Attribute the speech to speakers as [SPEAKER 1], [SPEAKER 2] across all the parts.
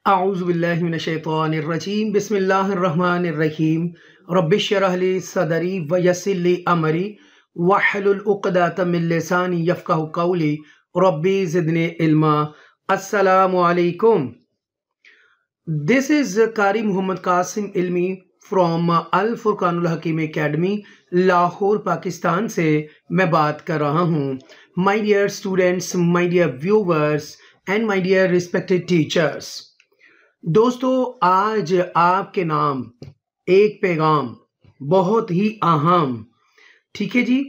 [SPEAKER 1] आऊज़ुबिल्लाहिमिनश्शैतानिर्रजीम बिस्मिल्लाहिर्रहमानिर्रहीम रब्बिश्शरह ली सदरी वयस्सिर ली अमरी वहलुल उक़दतम मिन लिसानी यफ़क़हू क़ौली रब्बी ज़िदनी इल्मा। अस्सलामु अलैकुम। This is Qari Muhammad Qasim Ilmi from Al Furqanul Hakeem academy Lahore Pakistan से मैं बात कर रहा हूँ। My dear students, my dear viewers and my dear respected teachers. दोस्तों, आज आपके नाम एक पैगाम बहुत ही अहम, ठीक है जी।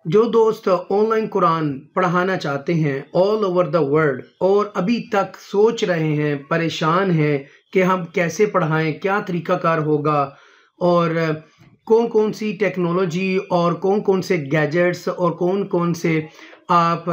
[SPEAKER 1] जो दोस्त ऑनलाइन कुरान पढ़ाना चाहते हैं ऑल ओवर द वर्ल्ड और अभी तक सोच रहे हैं, परेशान हैं कि हम कैसे पढ़ाएं, क्या तरीकाकार होगा और कौन कौन सी टेक्नोलॉजी और कौन कौन से गैजेट्स और कौन कौन से आप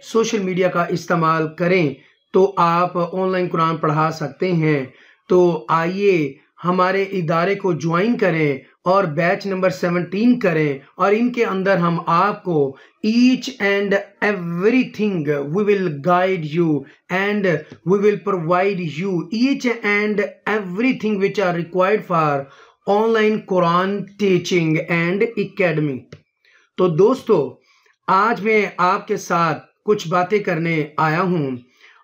[SPEAKER 1] सोशल मीडिया का इस्तेमाल करें तो आप ऑनलाइन कुरान पढ़ा सकते हैं, तो आइए हमारे इदारे को ज्वाइन करें और बैच नंबर 17 करें और इनके अंदर हम आपको each and everything we will guide you and we will provide you each and everything which are required for online Quran teaching and academy. तो दोस्तों, आज मैं आपके साथ कुछ बातें करने आया हूं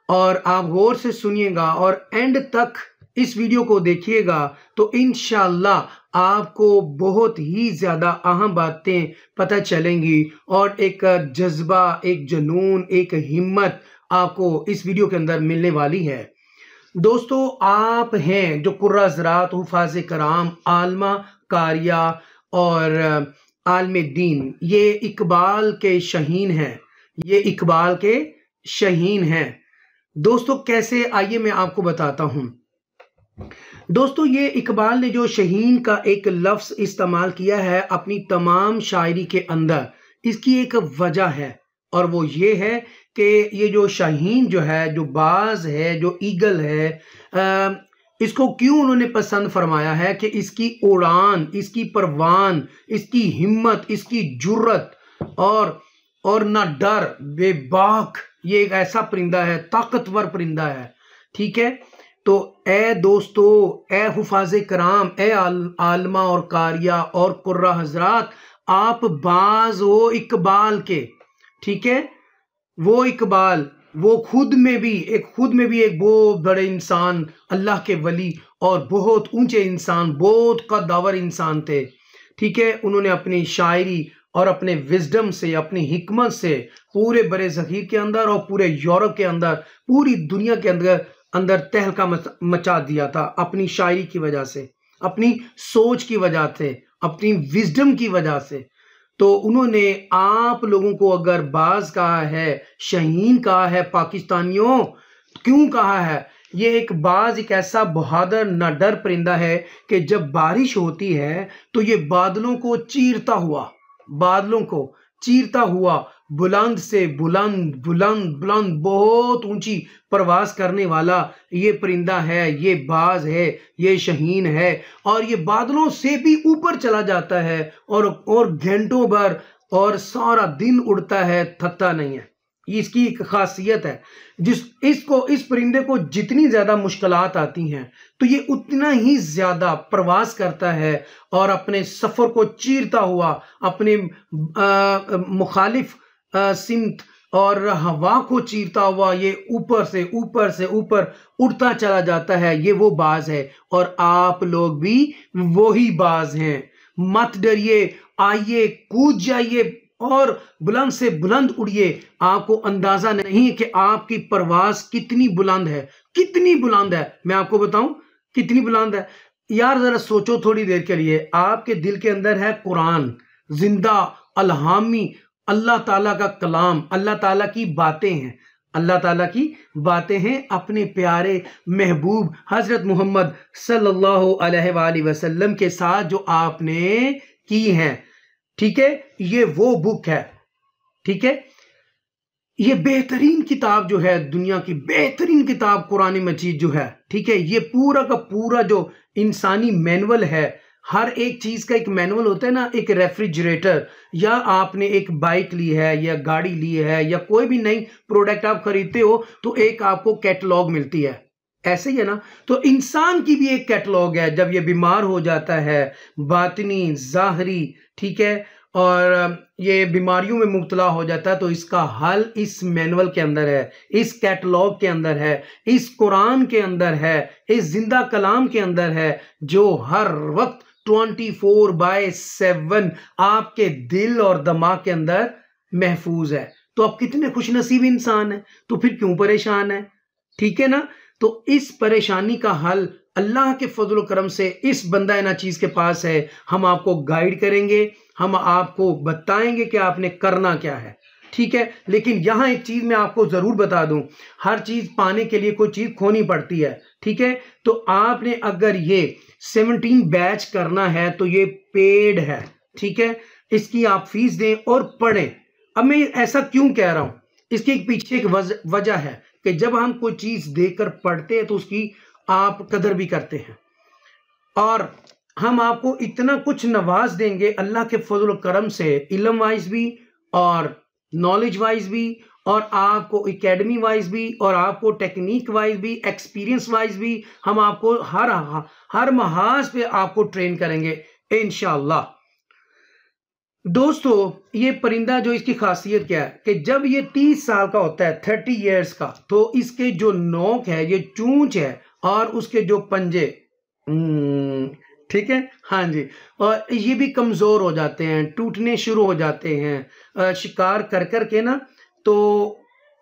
[SPEAKER 1] और आप गौर से सुनिएगा और एंड तक इस वीडियो को देखिएगा तो इंशाल्लाह आपको बहुत ही ज़्यादा अहम बातें पता चलेंगी और एक जज्बा, एक जुनून, एक हिम्मत आपको इस वीडियो के अंदर मिलने वाली है। दोस्तों, आप हैं जो कुर्रा हज़रात, हुफ़ाज़ कराम, आलमा कारिया और आलम दीन, ये इकबाल के शहीन हैं, ये इकबाल के शहीन हैं। दोस्तों, कैसे, आइए मैं आपको बताता हूँ। दोस्तों, ये इकबाल ने जो शहीन का एक लफ्ज़ इस्तेमाल किया है अपनी तमाम शायरी के अंदर, इसकी एक वजह है और वो ये है कि ये जो शाहीन जो है, जो बाज है, जो ईगल है, इसको क्यों उन्होंने पसंद फरमाया है कि इसकी उड़ान, इसकी परवान, इसकी हिम्मत, इसकी जुर्रत और ना डर, बेबाक, ये एक ऐसा परिंदा है, ताकतवर परिंदा है, ठीक है। तो ए दोस्तों, ए हुफ़ाज़े कराम, ए आलमा और कारिया और कुर्रा हज़रात, आप बाज हो इकबाल के, ठीक है। वो इकबाल, वो खुद में भी एक बहुत बड़े इंसान, अल्लाह के वली और बहुत ऊंचे इंसान, बहुत कद्दावर इंसान थे, ठीक है। उन्होंने अपनी शायरी और अपने विजडम से, अपनी हिकमत से पूरे बरे ज़ख़ीर के अंदर और पूरे यूरोप के अंदर, पूरी दुनिया के अंदर तहलका मचा दिया था अपनी शायरी की वजह से, अपनी सोच की वजह से, अपनी विजडम की वजह से। तो उन्होंने आप लोगों को अगर बाज कहा है, शहीन कहा है, पाकिस्तानियों क्यों कहा है? ये एक बाज एक ऐसा बहादुर नाडर परिंदा है कि जब बारिश होती है तो ये बादलों को चीरता हुआ बुलंद से बुलंद बुलंद बुलंद बहुत ऊंची परवास करने वाला ये परिंदा है, ये बाज है, ये शहीन है और ये बादलों से भी ऊपर चला जाता है और घंटों भर और सारा दिन उड़ता है, थकता नहीं है। इसकी एक खासियत है, इस परिंदे को जितनी ज़्यादा मुश्किलात आती हैं तो ये उतना ही ज़्यादा प्रवास करता है और अपने सफ़र को चीरता हुआ अपने मुखालिफ सिमत और हवा को चीरता हुआ ये ऊपर से ऊपर उड़ता चला जाता है। ये वो बाज है और आप लोग भी वही बाज हैं। मत डरिए, आइए कूद जाइए और बुलंद से बुलंद उड़िए। आपको अंदाजा नहीं कि आपकी परवास कितनी बुलंद है, मैं आपको बताऊं कितनी बुलंद है। यार जरा सोचो थोड़ी देर के लिए, आपके दिल के अंदर है कुरान, जिंदा अलहामी अल्लाह ताला का कलाम, अल्लाह ताला की बातें हैं अपने प्यारे महबूब हजरत मोहम्मद सल्लल्लाहु अलैहि वसल्लम के साथ जो आपने की हैं, ठीक है। ये वो बुक है, ठीक है। ये बेहतरीन किताब जो है, दुनिया की बेहतरीन किताब कुरान मजीद जो है, ठीक है। ये पूरा का पूरा जो इंसानी मैनुअल है, हर एक चीज का एक मैनुअल होता है ना। एक रेफ्रिजरेटर या आपने एक बाइक ली है या गाड़ी ली है या कोई भी नई प्रोडक्ट आप खरीदते हो तो एक आपको कैटलॉग मिलती है, ऐसे ही है ना। तो इंसान की भी एक कैटलॉग है, जब ये बीमार हो जाता है, बातिनी ज़ाहरी, ठीक है, और ये बीमारियों में मुब्तला हो जाता है, तो इसका हल इस मैनुअल के अंदर है, इस कैटलॉग के अंदर है, इस कुरान के अंदर है, इस जिंदा कलाम के अंदर है, जो हर वक्त 24/7 आपके दिल और दिमाग के अंदर महफूज है। तो आप कितने खुशनसीब इंसान हैं, तो फिर क्यों परेशान है? ठीक है ना। तो इस परेशानी का हल अल्लाह के फजल करम से इस बंदा ना चीज के पास है। हम आपको गाइड करेंगे, हम आपको बताएंगे कि आपने करना क्या है, ठीक है। लेकिन यहां एक चीज मैं आपको जरूर बता दूं, हर चीज पाने के लिए कोई चीज खोनी पड़ती है, ठीक है। तो आपने अगर ये 17 बैच करना है तो ये पेड है, ठीक है। इसकी आप फीस दें और पढ़ें। अब मैं ऐसा क्यों कह रहा हूं, इसके पीछे एक वजह है कि जब हम कोई चीज देखकर पढ़ते हैं तो उसकी आप कदर भी करते हैं, और हम आपको इतना कुछ नवाज देंगे अल्लाह के फजल करम से, इल्म वाइज भी और नॉलेज वाइज भी, और आपको एकेडमी वाइज भी, और आपको टेक्निक वाइज भी, एक्सपीरियंस वाइज भी। हम आपको हर महाज पे आपको ट्रेन करेंगे इंशाअल्लाह। दोस्तों, ये परिंदा जो इसकी खासियत क्या है कि जब ये 30 साल का होता है, 30 इयर्स का, तो इसके जो नोक है, ये चूंच है, और उसके जो पंजे, ठीक है, हाँ जी, और ये भी कमजोर हो जाते हैं, टूटने शुरू हो जाते हैं शिकार कर कर के ना। तो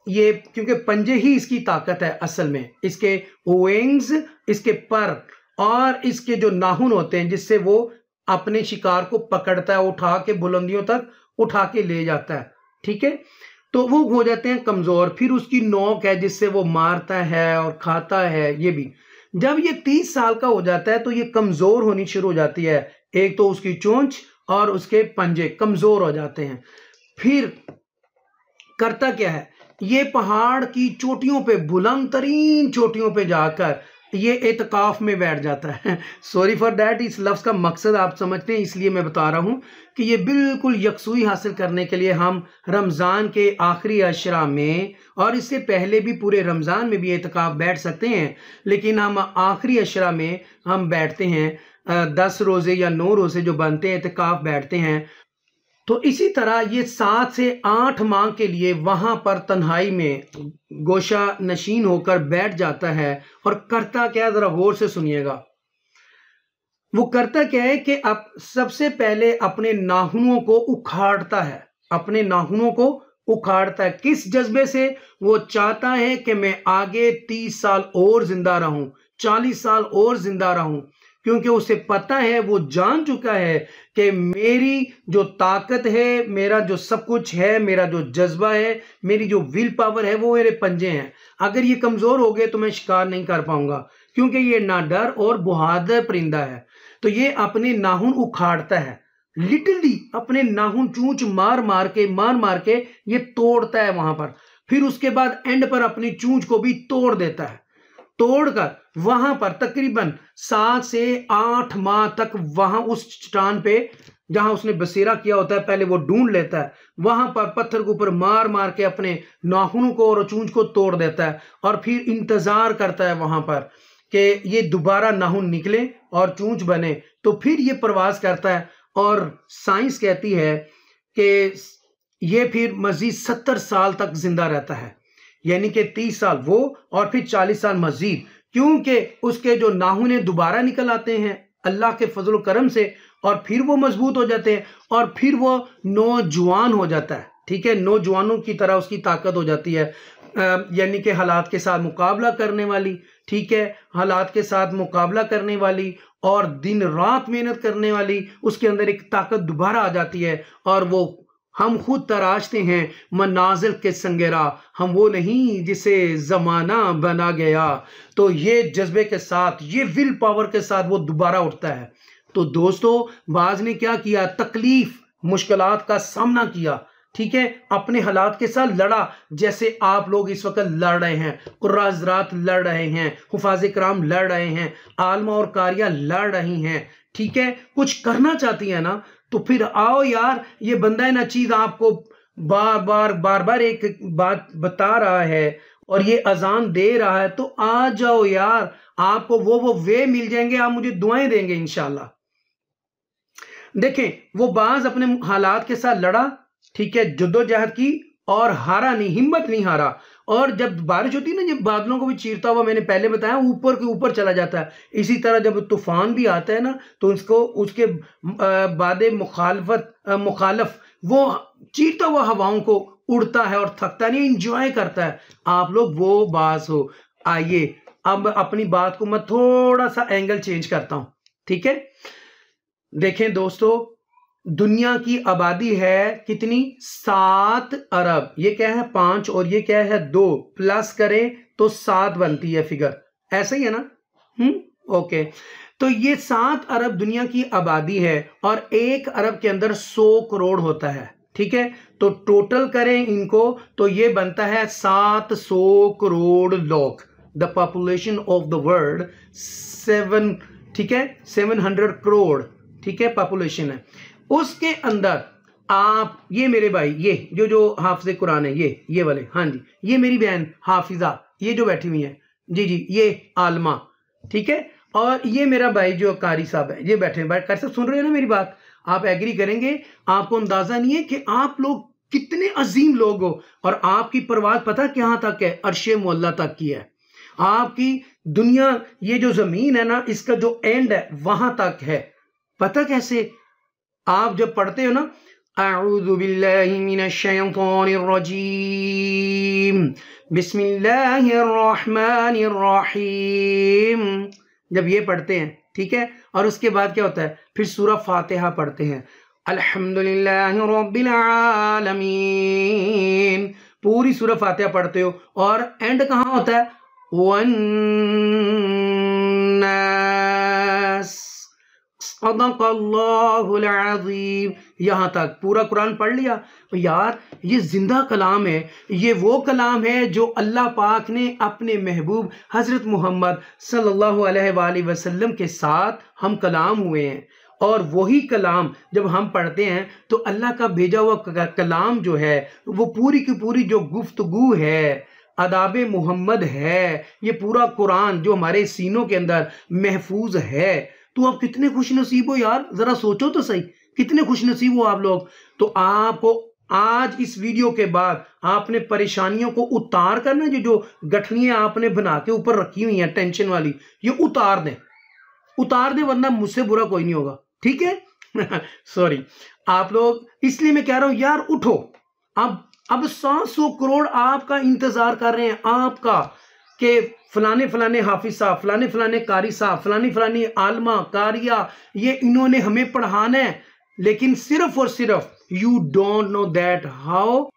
[SPEAKER 1] ये क्योंकि पंजे ही इसकी ताकत है असल में, इसके विंग्स, इसके पर, और इसके जो नाखून होते हैं जिससे वो अपने शिकार को पकड़ता है, उठा के बुलंदियों तक उठा के ले जाता है, ठीक है। तो वो हो जाते हैं कमजोर। फिर उसकी नोक है जिससे वो मारता है और खाता है। ये भी जब ये 30 साल का हो जाता है तो ये कमजोर होनी शुरू हो जाती है। एक तो उसकी चोंच और उसके पंजे कमजोर हो जाते हैं। फिर करता क्या है, ये पहाड़ की चोटियों पे, बुलंद तरीन चोटियों पे जाकर ये एतकाफ में बैठ जाता है। सॉरी फॉर दैट, इस लफ्ज़ का मकसद आप समझते हैं, इसलिए मैं बता रहा हूं कि ये बिल्कुल यकसुई हासिल करने के लिए हम रमज़ान के आखिरी अशरा में, और इससे पहले भी पूरे रमज़ान में भी एतकाफ बैठ सकते हैं, लेकिन हम आखिरी अशरा में हम बैठते हैं। 10 रोज़े या 9 रोज़े जो बनते हैं एतकाफ बैठते हैं। तो इसी तरह ये 7 से 8 माह के लिए वहां पर तन्हाई में गोशा नशीन होकर बैठ जाता है। और करता क्या, जरा गौर से सुनिएगा। वो करता क्या है कि अब सबसे पहले अपने नाखूनों को उखाड़ता है, अपने नाखूनों को उखाड़ता है। किस जज्बे से? वो चाहता है कि मैं आगे 30 साल और जिंदा रहूं, 40 साल और जिंदा रहूं, क्योंकि उसे पता है, वो जान चुका है कि मेरी जो ताकत है, मेरा जो सब कुछ है, मेरा जो जज्बा है, मेरी जो विल पावर है, वो मेरे पंजे हैं। अगर ये कमजोर हो गए तो मैं शिकार नहीं कर पाऊंगा, क्योंकि ये ना डर और बहादुर परिंदा है। तो ये अपने नाखून उखाड़ता है, लिटरली अपने नाखून चूंच मार मार के ये तोड़ता है वहां पर। फिर उसके बाद एंड पर अपनी चूंच को भी तोड़ देता है। तोड़कर वहां पर तकरीबन 7 से 8 माह तक वहां उस चट्टान पे जहां उसने बसेरा किया होता है, पहले वो ढूंढ लेता है, वहां पर पत्थर के ऊपर मार मार के अपने नाखूनों को और चूंच को तोड़ देता है। और फिर इंतजार करता है वहां पर कि ये दोबारा नाखून निकले और चूंच बने, तो फिर ये प्रवास करता है। और साइंस कहती है कि ये फिर मजीद 70 साल तक जिंदा रहता है, यानी कि 30 साल वो और फिर 40 साल मजीद, क्योंकि उसके जो नाखून दोबारा निकल आते हैं अल्लाह के फजल करम से, और फिर वो मजबूत हो जाते हैं, और फिर वो नौजवान हो जाता है। ठीक है, नौजवानों की तरह उसकी ताकत हो जाती है, यानी कि हालात के साथ मुकाबला करने वाली। ठीक है, हालात के साथ मुकाबला करने वाली और दिन रात मेहनत करने वाली, उसके अंदर एक ताकत दोबारा आ जाती है। और वो हम खुद तराशते हैं मनाजिल के संगेरा, हम वो नहीं जिसे जमाना बना गया। तो ये जज्बे के साथ, ये विल पावर के साथ वो दोबारा उठता है। तो दोस्तों, बाज ने क्या किया, तकलीफ मुश्किलात का सामना किया। ठीक है, अपने हालात के साथ लड़ा, जैसे आप लोग इस वक्त लड़ रहे हैं, कुर्रा हज़रात लड़ रहे हैं, हुफाज़ कराम लड़ रहे हैं, आलमा और कारिया लड़ रही हैं। ठीक है, कुछ करना चाहती है ना, तो फिर आओ यार, ये बंदा है ना चीज आपको बार बार एक बात बता रहा है, और ये अजान दे रहा है, तो आ जाओ यार, आपको वो वे मिल जाएंगे, आप मुझे दुआएं देंगे इंशाल्लाह। देखें, वो बाज अपने हालात के साथ लड़ा, ठीक है, जद्दोजहद की, और हारा नहीं, हिम्मत नहीं हारा। और जब बारिश होती है ना, जब बादलों को भी चीरता हुआ, मैंने पहले बताया, ऊपर के ऊपर चला जाता है। इसी तरह जब तूफान भी आता है ना, तो उसको उसके बादे मुखालफ वो चीरता हुआ हवाओं को उड़ता है और थकता नहीं, इंजॉय करता है। आप लोग वो बास हो। आइए अब अपनी बात को मैं थोड़ा सा एंगल चेंज करता हूं, ठीक है। देखें दोस्तों, दुनिया की आबादी है कितनी? 7 अरब। ये क्या है? 5 और ये क्या है? 2, प्लस करें तो 7 बनती है फिगर, ऐसा ही है ना? ओके, तो ये 7 अरब दुनिया की आबादी है और 1 अरब के अंदर 100 करोड़ होता है, ठीक है। तो टोटल करें इनको तो ये बनता है 700 करोड़ लोग। The population of the world 7, ठीक है, 700 करोड़, ठीक है, पॉपुलेशन है। उसके अंदर आप, ये मेरे भाई, ये जो हाफिज कुरान है, ये वाले, हाँ जी, ये मेरी बहन हाफिजा, ये जो बैठी हुई है, जी जी, ये आलमा, ठीक है। और ये मेरा भाई जो कारी साहब है, ये बैठे हैं। कारी साहब सुन रहे हैं ना मेरी बात? आप एग्री करेंगे, आपको अंदाजा नहीं है कि आप लोग कितने अजीम लोग हो, और आपकी परवाज पता कहां तक है? अर्शे मुअल्ला तक की है। आपकी दुनिया, ये जो जमीन है ना, इसका जो एंड है वहां तक है। पता कैसे? आप जब पढ़ते हो ना, अऊज़ु बिल्लाहि मिनश शैतानिर रजीम, बिस्मिल्लाहिर रहमानिर रहीम, जब ये पढ़ते हैं, ठीक है, और उसके बाद क्या होता है? फिर सूरह फातिहा पढ़ते हैं, अल्हम्दुलिल्लाहि रब्बिल आलमीन, पूरी सूरह फातिहा पढ़ते हो, और एंड कहाँ होता है? वन्नास, सदक़ल्लाहुल अज़ीम, यहां तक पूरा कुरान पढ़ लिया। तो यार, ये जिंदा कलाम है, ये वो कलाम है जो अल्लाह पाक ने अपने महबूब हजरत मोहम्मद सल्लल्लाहु अलैहि वसल्लम के साथ हम कलाम हुए हैं। और वही कलाम जब हम पढ़ते हैं तो अल्लाह का भेजा हुआ कलाम जो है, वो पूरी की पूरी जो गुफ्तगू है, अदाब मोहम्मद है, ये पूरा कुरान जो हमारे सीनों के अंदर महफूज है। तो आप कितने खुश नसीब हो यार, जरा सोचो तो सही, कितने खुश नसीब हो आप लोग। तो आपको आज इस वीडियो के बाद आपने परेशानियों को उतार कर ना, जो गठनियां आपने बना के ऊपर रखी हुई हैं टेंशन वाली, ये उतार दें, उतार दें, वरना मुझसे बुरा कोई नहीं होगा, ठीक है। सॉरी आप लोग, इसलिए मैं कह रहा हूं यार, उठो। अब 700 करोड़ आपका इंतजार कर रहे हैं, आपका, कि फलाने फलाने हाफिज साहब, फलाने फलाने कारी साहब, फलानी फलानी आलमा कारिया, ये इन्होंने हमें पढ़ाना है, लेकिन सिर्फ और सिर्फ you don't know that how,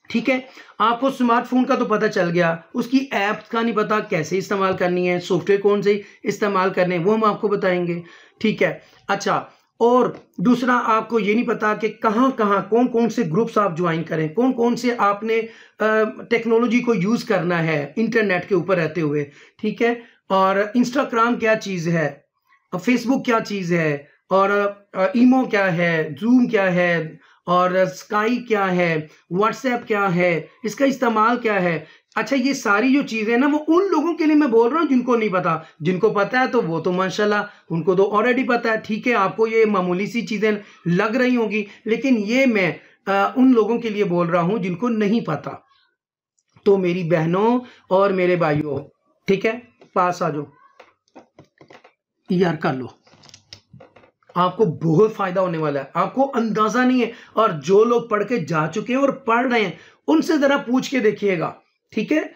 [SPEAKER 1] ठीक है। आपको स्मार्टफोन का तो पता चल गया, उसकी ऐप का नहीं पता कैसे इस्तेमाल करनी है, सॉफ्टवेयर कौन से इस्तेमाल करने हैं, वो हम आपको बताएंगे, ठीक है। अच्छा, और दूसरा आपको ये नहीं पता कि कहाँ कहाँ कौन कौन से ग्रुप्स आप ज्वाइन करें, कौन कौन से आपने टेक्नोलॉजी को यूज करना है इंटरनेट के ऊपर रहते हुए, ठीक है। और इंस्टाग्राम क्या चीज है, फेसबुक क्या चीज है, और ईमो क्या है, जूम क्या है, और स्काई क्या है, व्हाट्सएप क्या है, इसका इस्तेमाल क्या है। अच्छा, ये सारी जो चीजें ना, वो उन लोगों के लिए मैं बोल रहा हूँ जिनको नहीं पता। जिनको पता है तो वो तो माशाल्लाह, उनको तो ऑलरेडी पता है, ठीक है। आपको ये मामूली सी चीजें लग रही होंगी, लेकिन ये मैं उन लोगों के लिए बोल रहा हूं जिनको नहीं पता। तो मेरी बहनों और मेरे भाइयों, ठीक है, पास आ जाओ यार, कर लो, आपको बहुत फायदा होने वाला है, आपको अंदाजा नहीं है। और जो लोग पढ़ के जा चुके हैं और पढ़ रहे हैं, उनसे जरा पूछ के देखिएगा, ठीक है।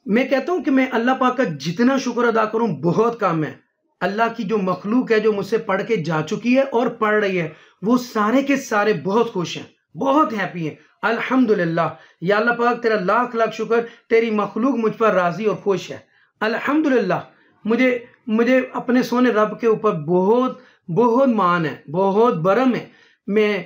[SPEAKER 1] मैं कहता हूं कि मैं अल्लाह पाक का जितना शुक्र अदा करूं बहुत कम है। अल्लाह की जो मखलूक है, जो मुझसे पढ़ के जा चुकी है और पढ़ रही है, वो सारे के सारे बहुत खुश हैं, बहुत हैप्पी हैं, अल्हम्दुलिल्लाह। या अल्लाह पाक तेरा लाख लाख शुक्र, तेरी मखलूक मुझ पर राजी और खुश है, अल्हम्दुलिल्लाह। मुझे अपने सोने रब के ऊपर बहुत बहुत मान है, बहुत बरम है। मैं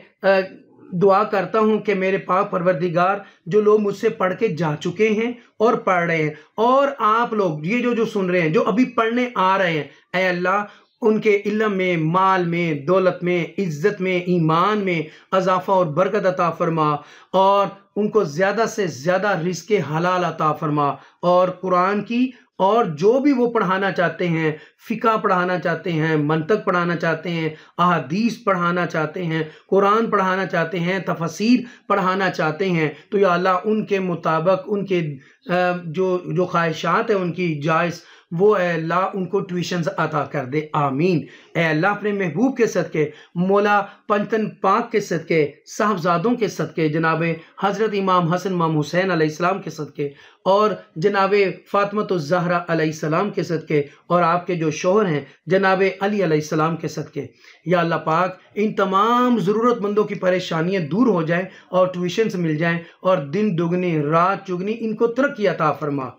[SPEAKER 1] दुआ करता हूं कि मेरे पाक परवरदिगार, जो लोग मुझसे पढ़ के जा चुके हैं और पढ़ रहे हैं, और आप लोग ये जो सुन रहे हैं, जो अभी पढ़ने आ रहे हैं, ऐ अल्लाह उनके इल्म में, माल में, दौलत में, इज्जत में, ईमान में अजाफा और बरकत अता फरमा, और उनको ज़्यादा से ज़्यादा रिज़्क़ हलाल अता फरमा, और कुरान की और जो भी वो पढ़ाना चाहते हैं, फ़िक़्ह पढ़ाना चाहते हैं, मंतक पढ़ाना चाहते हैं, अहादीस पढ़ाना चाहते हैं, कुरान पढ़ाना चाहते हैं, तफसीर पढ़ाना चाहते हैं, तो या अल्लाह उनके मुताबिक उनके जो ख्वाहिशात है उनकी जायज़, वो अल्लाह उनको ट्यूशन्स अता कर दे, आमीन। ए अल्लाह अपने महबूब के सदके, मौला पंचतन पाक के सदके, साहबजादों के सदके, जनाब हज़रत इमाम हसन इमाम हुसैन अलैहिस्सलाम के सदके, और जनाब फ़ातिमतुज़्ज़हरा अलैहिस्सलाम के सदके, और आपके जो शौहर हैं जनाब अली अलैहिस्सलाम के सदके, या अल्लाह पाक इन तमाम ज़रूरतमंदों की परेशानियाँ दूर हो जाएँ और ट्यूशन्स मिल जाएँ, और दिन दुगनी रात चुगनी इनको तरक्की अता फरमा।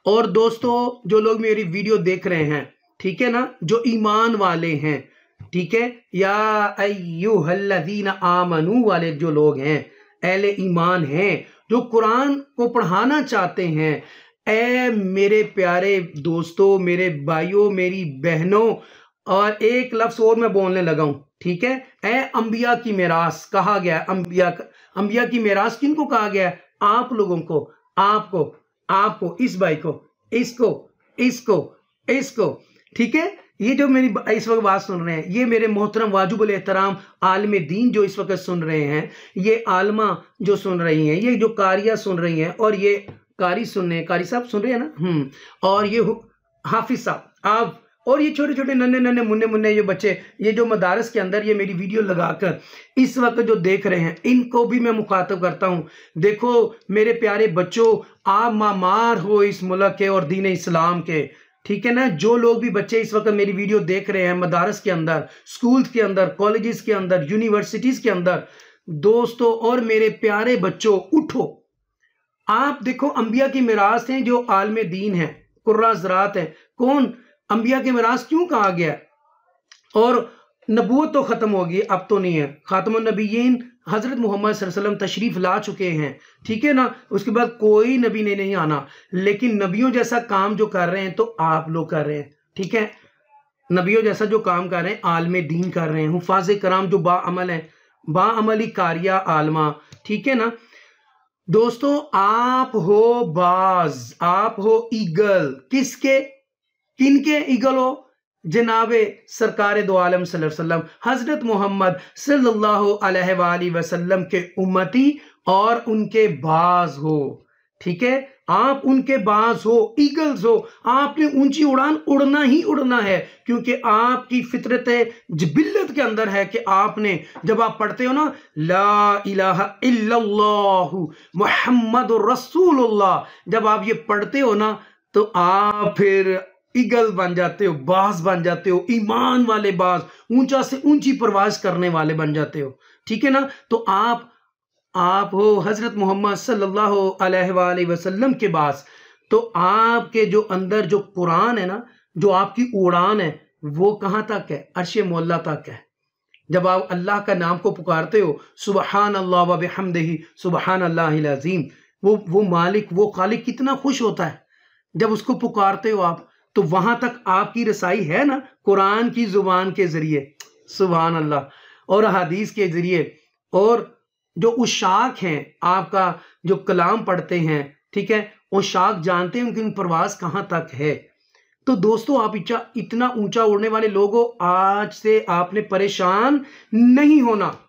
[SPEAKER 1] और दोस्तों, जो लोग मेरी वीडियो देख रहे हैं, ठीक है ना, जो ईमान वाले हैं, ठीक है, या अय्युहल्लज़ीना आमनू वाले जो लोग हैं, अहले ईमान हैं, जो कुरान को पढ़ाना चाहते हैं, ए मेरे प्यारे दोस्तों, मेरे भाइयों, मेरी बहनों, और एक लफ्ज़ और मैं बोलने लगा हूँ, ठीक है, ए अंबिया की मीरास कहा गया है। अंबिया की मीरास किनको कहा गया है? आप लोगों को, आपको, इस भाई को, इसको, ठीक है। ये जो मेरी इस वक्त बात सुन रहे हैं, ये मेरे मोहतरम वाजिबुल एहतराम आलिम दीन जो इस वक्त सुन रहे हैं, ये आलमा जो सुन रही हैं, ये जो कारिया सुन रही हैं, और ये कारी सुन रहे हैं, कारी साहब सुन रहे हैं ना, और ये हाफिज साहब, आप, और ये छोटे छोटे नन्हे मुन्ने ये बच्चे, ये जो मदारस के अंदर ये मेरी वीडियो लगाकर इस वक्त जो देख रहे हैं, इनको भी मैं मुखातब करता हूँ। देखो मेरे प्यारे बच्चों, आप मामार हो इस मुल्क के और दीन इस्लाम के, ठीक है ना। जो लोग भी बच्चे इस वक्त मेरी वीडियो देख रहे हैं, मदारस के अंदर, स्कूल्स के अंदर, कॉलेजेस के अंदर, यूनिवर्सिटीज़ के अंदर, दोस्तों और मेरे प्यारे बच्चों, उठो। आप देखो, अंबिया की मिरास हैं जो आलम दीन है, कुर्रा ज़रात है। कौन अंबिया के मिरास क्यों कहा गया? और नबूवत तो ख़त्म होगी, अब तो नहीं है। खातमुन नबीयीन हज़रत मोहम्मद सल्लल्लाहु अलैहि वसल्लम तशरीफ़ ला चुके हैं, ठीक है ना। उसके बाद कोई नबी ने नहीं आना, लेकिन नबियों जैसा काम जो कर रहे हैं तो आप लोग कर रहे हैं, ठीक है। नबियों जैसा जो काम कर रहे हैं, आलम दीन कर रहे हैं, हुफ़ाज़ कराम जो बाअमल हैं, बाअमली कारिया आलमा, ठीक है ना। दोस्तों, आप हो बाज, आप हो ईगल, किसके, किनके ईगल हो? जनाबे सरकार दो आलम सल्लल्लाहु अलैहि वसल्लम, हजरत मोहम्मद सल्लल्लाहु अलैहि वसल्लम के उम्मती और उनके बाज हो, ठीक है। आप उनके बाज हो, ईगल्स हो। आपने ऊंची उड़ान उड़ना ही उड़ना है, क्योंकि आपकी फितरत जिबिल्लत के अंदर है कि आपने, जब आप पढ़ते हो ना, ला इलाहा इल्लल्लाहु मुहम्मदुर रसूलुल्लाह, जब आप ये पढ़ते हो ना, तो आप फिर ईगल बन जाते हो, बाज बन जाते हो, ईमान वाले बाज, ऊंचा से ऊंची परवाज करने वाले बन जाते हो, ठीक है ना। तो आप हो हजरत मोहम्मद सल्लल्लाहु अलैहि वसल्लम के बास। तो आपके जो अंदर जो कुरान है ना, जो आपकी उड़ान है, वो कहाँ तक है? अर्शे मौला तक है। जब आप अल्लाह का नाम को पुकारते हो, सुबहान अल्लाह व बिहम्दिही सुबहान अल्लाहिल अज़ीम, वो मालिक, वो खालिक कितना खुश होता है जब उसको पुकारते हो आप। तो वहां तक आपकी रसाई है ना, कुरान की जुबान के जरिए, सुभान अल्लाह, और हदीस के जरिए। और जो उशाक हैं, आपका जो कलाम पढ़ते हैं, ठीक है, उशाक जानते हैं उनकी परवाज कहाँ तक है। तो दोस्तों, आप इतना ऊंचा उड़ने वाले लोगों, आज से आपने परेशान नहीं होना।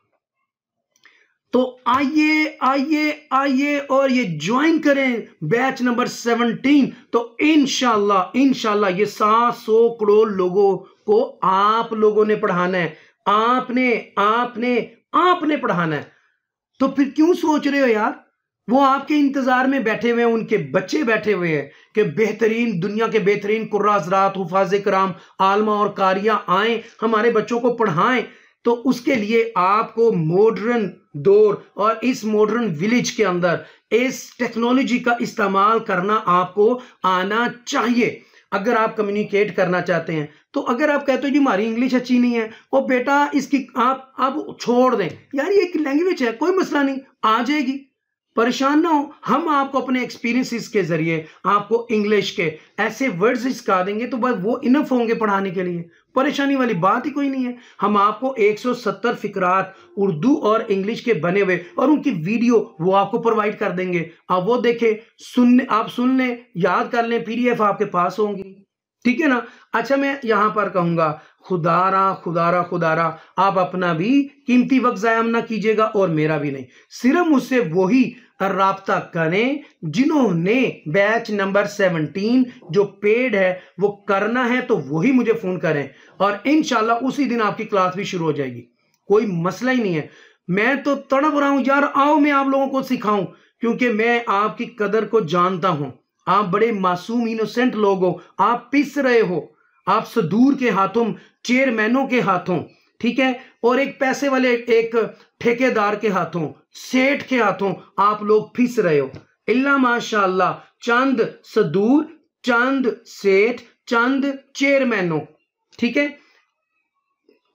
[SPEAKER 1] तो आइए और ये ज्वाइन करें बैच नंबर 17। तो इंशाल्लाह ये 700 करोड़ लोगों को आप लोगों ने पढ़ाना है, आपने पढ़ाना है। तो फिर क्यों सोच रहे हो यार? वो आपके इंतजार में बैठे हुए हैं, उनके बच्चे बैठे हुए हैं कि बेहतरीन, दुनिया के बेहतरीन कुर्रा हज़रात, हुफ़ाज़े कराम, आलमा और कारिया आए, हमारे बच्चों को पढ़ाएं। तो उसके लिए आपको मॉडर्न दौर और इस मॉडर्न विलेज के अंदर इस टेक्नोलॉजी का इस्तेमाल करना आपको आना चाहिए। अगर आप कम्युनिकेट करना चाहते हैं, तो अगर आप कहते हो जी हमारी इंग्लिश अच्छी नहीं है, वो बेटा इसकी आप छोड़ दें यार, ये एक लैंग्वेज है, कोई मसला नहीं, आ जाएगी। परेशान ना हो, हम आपको अपने एक्सपीरियंसेस के जरिए आपको इंग्लिश के ऐसे वर्ड्स सिखा देंगे तो बस वो इनफ होंगे पढ़ाने के लिए। परेशानी वाली बात ही कोई नहीं है। हम आपको 170 फिकरात उर्दू और इंग्लिश के बने हुए और उनकी वीडियो वो आपको प्रोवाइड कर देंगे। आप वो देखें, सुनने, आप सुन लें, याद कर लें, पीडीएफ आपके पास होंगी। ठीक है ना। अच्छा, मैं यहां पर कहूंगा खुदारा खुदारा खुदारा आप अपना भी कीमती वक्त जाया ना कीजिएगा और मेरा भी नहीं। सिर्फ मुझसे वही राब्ता करें जिन्होंने बैच नंबर 17 जो पेड है वो करना है, तो वही मुझे फोन करें और इंशाल्लाह उसी दिन आपकी क्लास भी शुरू हो जाएगी। कोई मसला ही नहीं है। मैं तो तड़प रहा हूं यार, आओ मैं आप लोगों को सिखाऊं, क्योंकि मैं आपकी कदर को जानता हूं। आप बड़े मासूम इनोसेंट लोग हो, आप पिस रहे हो, आप सदूर के हाथों, चेयरमैनों के हाथों, ठीक है, और एक पैसे वाले एक ठेकेदार के हाथों, सेठ के हाथों आप लोग फिस रहे हो। इल्ला माशाअल्लाह चंद सदूर, चंद सेठ, चंद चेयरमैनों, ठीक है,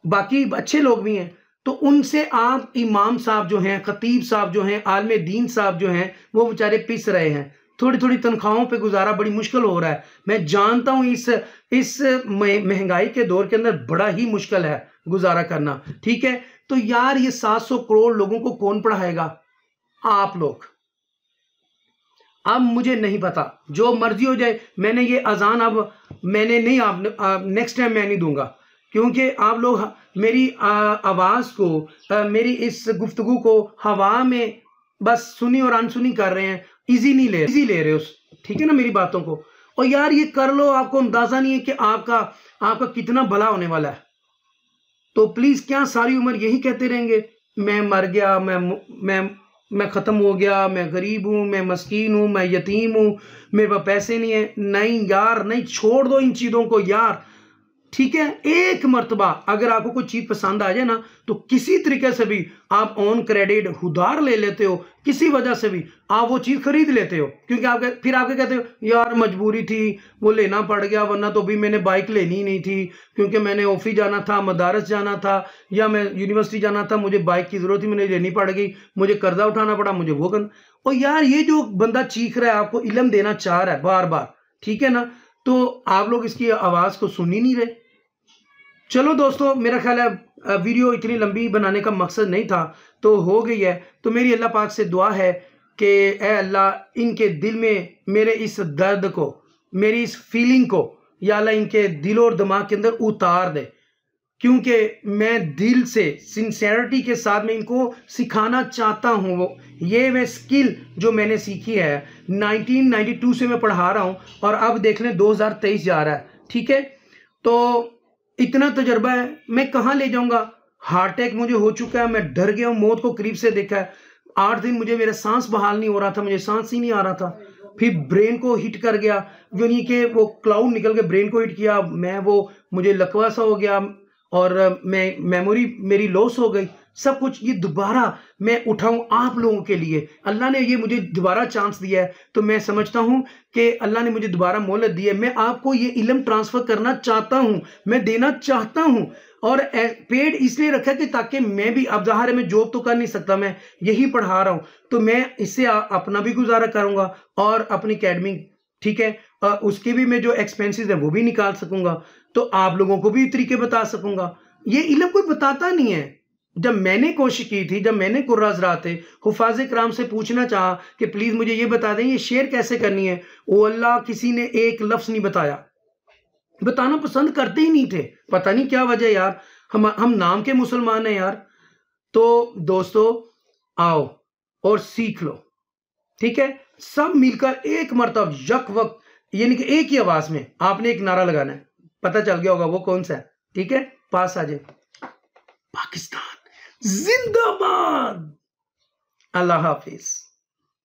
[SPEAKER 1] बाकी अच्छे लोग भी हैं। तो उनसे आप इमाम साहब जो हैं, खतीब साहब जो हैं, आलमे दीन साहब जो हैं, वो बेचारे पिस रहे हैं। थोड़ी थोड़ी तनख्वाहों पे गुजारा बड़ी मुश्किल हो रहा है। मैं जानता हूं इस महंगाई के दौर के अंदर बड़ा ही मुश्किल है गुजारा करना। ठीक है, तो यार ये 700 करोड़ लोगों को कौन पढ़ाएगा? आप लोग। अब मुझे नहीं पता, जो मर्जी हो जाए। मैंने ये अजान अब मैंने नहीं, आप नेक्स्ट टाइम मैं नहीं दूंगा, क्योंकि आप लोग मेरी आवाज को, मेरी इस गुफ्तगू को हवा में बस सुनी और अनसुनी कर रहे हैं, इजी ले रहे हो। ठीक है ना मेरी बातों को। और यार ये कर लो, आपको अंदाजा नहीं है कि आपका कितना भला होने वाला है। तो प्लीज क्या सारी उम्र यही कहते रहेंगे मैं मर गया, मैं खत्म हो गया, मैं गरीब हूं, मैं मस्कीन हूं, मैं यतीम हूं, मेरे पास पैसे नहीं है? नहीं यार, नहीं, छोड़ दो इन चीजों को यार। ठीक है, एक मर्तबा अगर आपको कोई चीज पसंद आ जाए ना, तो किसी तरीके से भी आप ऑन क्रेडिट उधार ले लेते हो, किसी वजह से भी आप वो चीज खरीद लेते हो, क्योंकि फिर आपके कहते हो यार मजबूरी थी, वो लेना पड़ गया, वरना तो भी मैंने बाइक लेनी नहीं थी, क्योंकि मैंने ऑफिस जाना था, मदारस जाना था, या मैं यूनिवर्सिटी जाना था, मुझे बाइक की जरूरत थी, मैंने लेनी पड़ गई, मुझे कर्जा उठाना पड़ा, मुझे वो करना। और यार ये जो बंदा चीख रहा है, आपको इल्म देना चाह रहा है बार बार, ठीक है ना, तो आप लोग इसकी आवाज को सुन ही नहीं रहे। चलो दोस्तों, मेरा ख्याल है वीडियो इतनी लंबी बनाने का मकसद नहीं था, तो हो गई है। तो मेरी अल्लाह पाक से दुआ है कि ए अल्लाह इनके दिल में मेरे इस दर्द को, मेरी इस फीलिंग को या अल्लाह इनके दिल और दिमाग के अंदर उतार दे, क्योंकि मैं दिल से सिंसेरिटी के साथ में इनको सिखाना चाहता हूँ। वो ये मैं स्किल जो मैंने सीखी है 1992 से मैं पढ़ा रहा हूँ, और अब देख लें 2023 जा रहा है। ठीक है, तो इतना तजर्बा है, मैं कहाँ ले जाऊंगा? हार्ट अटैक मुझे हो चुका है, मैं डर गया हूँ, मौत को करीब से देखा है। 8 दिन मुझे मेरा सांस बहाल नहीं हो रहा था, मुझे सांस ही नहीं आ रहा था। फिर ब्रेन को हिट कर गया, यानी कि वो क्लाउड निकल के ब्रेन को हिट किया, मुझे लकवा सा हो गया, और मैं मेमोरी मेरी लॉस हो गई, सब कुछ। ये दोबारा मैं उठाऊं आप लोगों के लिए, अल्लाह ने ये मुझे दोबारा चांस दिया है, तो मैं समझता हूं कि अल्लाह ने मुझे दोबारा मोहलत दी है। मैं आपको ये इल्म ट्रांसफर करना चाहता हूं, मैं देना चाहता हूं, और पेड इसलिए रखा कि ताकि मैं भी, अब ज़ाहिर है मैं जॉब तो कर नहीं सकता, मैं यही पढ़ा रहा हूं, तो मैं इससे अपना भी गुजारा करूंगा और अपनी अकेडमिक, ठीक है, उसके भी मैं जो एक्सपेंसेस है वो भी निकाल सकूंगा, तो आप लोगों को भी तरीके बता सकूंगा। ये इल्म कोई बताता नहीं है। जब मैंने कोशिश की थी, जब मैंने कुर्रा हज़रात हुफ़ाज़ कराम से पूछना चाहा कि प्लीज मुझे ये बता दें ये शेयर कैसे करनी है, ओ अल्लाह, किसी ने एक लफ्ज नहीं बताया, बताना पसंद करते ही नहीं थे, पता नहीं क्या वजह यार। हम नाम के मुसलमान हैं यार। तो दोस्तों आओ और सीख लो, ठीक है, सब मिलकर एक मर्तब यक वक्त, यानी कि एक ही आवाज में आपने एक नारा लगाना है। पता चल गया होगा वो कौन सा है, ठीक है, पास आ जाए। पाकिस्तान जिंदाबाद। अल्लाह हाफिज।